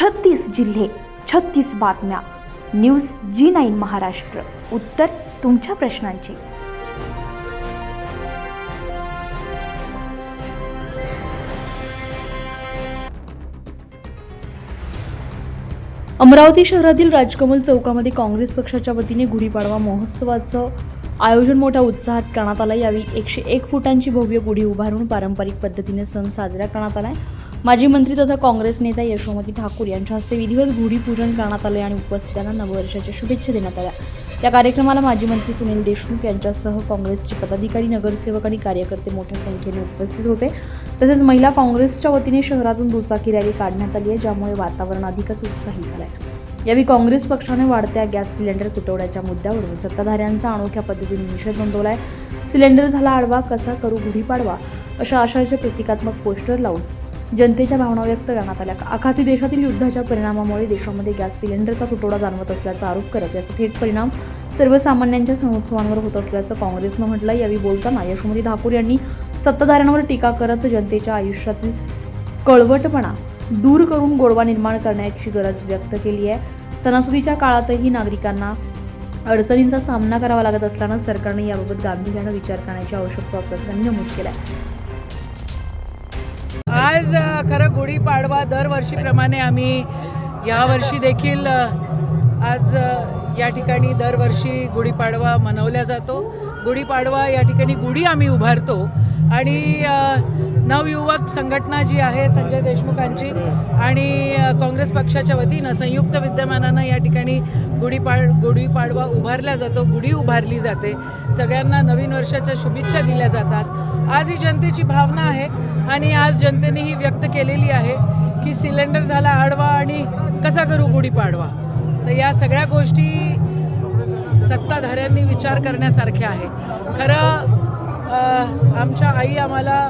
36 जिल्हे, 36 बातम्या. News G9 Maharashtra. उत्तर तुमच्या प्रश्नांची. अमरावती शहरातील राजकमल चौकामध्ये काँग्रेस पक्षाच्या वतीने गुढीपाडवा महोत्सवाचं आयोजन मोठ्या उत्साहात करण्यात आलं. यावेळी 101 फुटांची भव्य गुढी उभारून पारंपरिक पद्धतीने सण साजरा करण्यात आला. माजी मंत्री तथा काँग्रेस नेत्या यशोमती ठाकूर यांच्या हस्ते विधिवत गुढीपूजन करण्यात आले आणि उपस्थितांना नववर्षाच्या शुभेच्छा देण्यात आल्या. या कार्यक्रमाला माजी मंत्री सुनील देशमुख यांच्यासह काँग्रेसचे पदाधिकारी, नगरसेवक आणि कार्यकर्ते मोठ्या संख्येने उपस्थित होते. तसेच महिला काँग्रेसच्या वतीने शहरातून दुचाकी रॅली काढण्यात आली आहे, ज्यामुळे वातावरण अधिकच उत्साही झालं आहे. यावेळी काँग्रेस पक्षाने वाढत्या गॅस सिलेंडर तुटवड्याच्या मुद्द्यावरून सत्ताधाऱ्यांचा अनोख्या पद्धतीने निषेध नोंदवलाय. सिलेंडर झाला आडवा, कसा करू गुढीपाडवा अशा आशयाचे प्रतिकात्मक पोस्टर लावून जनतेच्या भावना व्यक्त करण्यात आल्या. आखाती देशातील युद्धाच्या परिणामामुळे देशामध्ये गॅस सिलेंडरचा तुटवडा जाणवत असल्याचा आरोप करत याचा थेट परिणाम सर्वसामान्यांच्या सणोत्सवांवर होत असल्याचं काँग्रेसनं म्हटलं. यावेळी बोलताना यशोमती ठाकूर यांनी सत्ताधाऱ्यांवर टीका करत जनतेच्या आयुष्यातील कळवटपणा दूर करून गोडवा निर्माण करण्याची गरज व्यक्त केली आहे. सणासुदीच्या काळातही नागरिकांना अडचणींचा सामना करावा लागत असल्यानं सरकारने याबाबत गांभीर्यानं विचार करण्याची आवश्यकता असल्याचं त्यांनी नमूद केलं आहे. आज खरं गुढीपाडवा दरवर्षीप्रमाणे आम्ही यावर्षी देखील आज या ठिकाणी दरवर्षी गुढीपाडवा मनवला जातो. गुढीपाडवा या ठिकाणी गुढी आम्ही उभारतो आणि नवयुवक संघटना जी आहे संजय देशमुखांची आणि काँग्रेस पक्षाच्या वतीनं संयुक्त विद्यमानानं या ठिकाणी गुढीपाडवा उभारला जातो, गुढी उभारली जाते. सगळ्यांना नवीन वर्षाच्या शुभेच्छा दिल्या जातात. आज ही जनतेची भावना आहे आणि आज जनतेने ही व्यक्त केलेली आहे की सिलेंडर झाला आडवा आणि कसा करू गुढीपाडवा. तर या सगळ्या गोष्टी सत्ताधाऱ्यांनी विचार करण्यासारख्या आहे. खरं आमच्या आई आम्हाला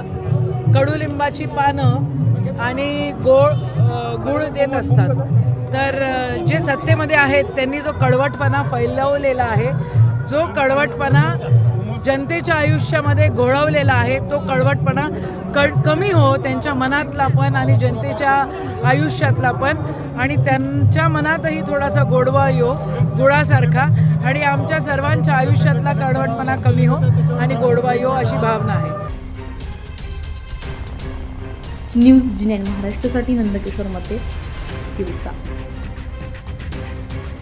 कडुलिंबाची पानं आणि गुळ देत असतात. तर जे सत्तेमध्ये आहेत त्यांनी जो कडवटपणा फैलवलेला आहे, जो कडवटपणा जनतेच्या आयुष्यामध्ये घोळवलेला आहे, तो कडवटपणा कमी हो त्यांच्या मनातला पण आणि जनतेच्या आयुष्यातला पण, आणि त्यांच्या मनातही थोडासा गोडवा येऊ गुळासारखा, आणि आमच्या सर्वांच्या आयुष्यातला कडवटपणा कमी हो आणि गोडवा येऊ अशी भावना आहे. न्यूज G9 महाराष्ट्रासाठी नंदकिशोर मते, दिवसा.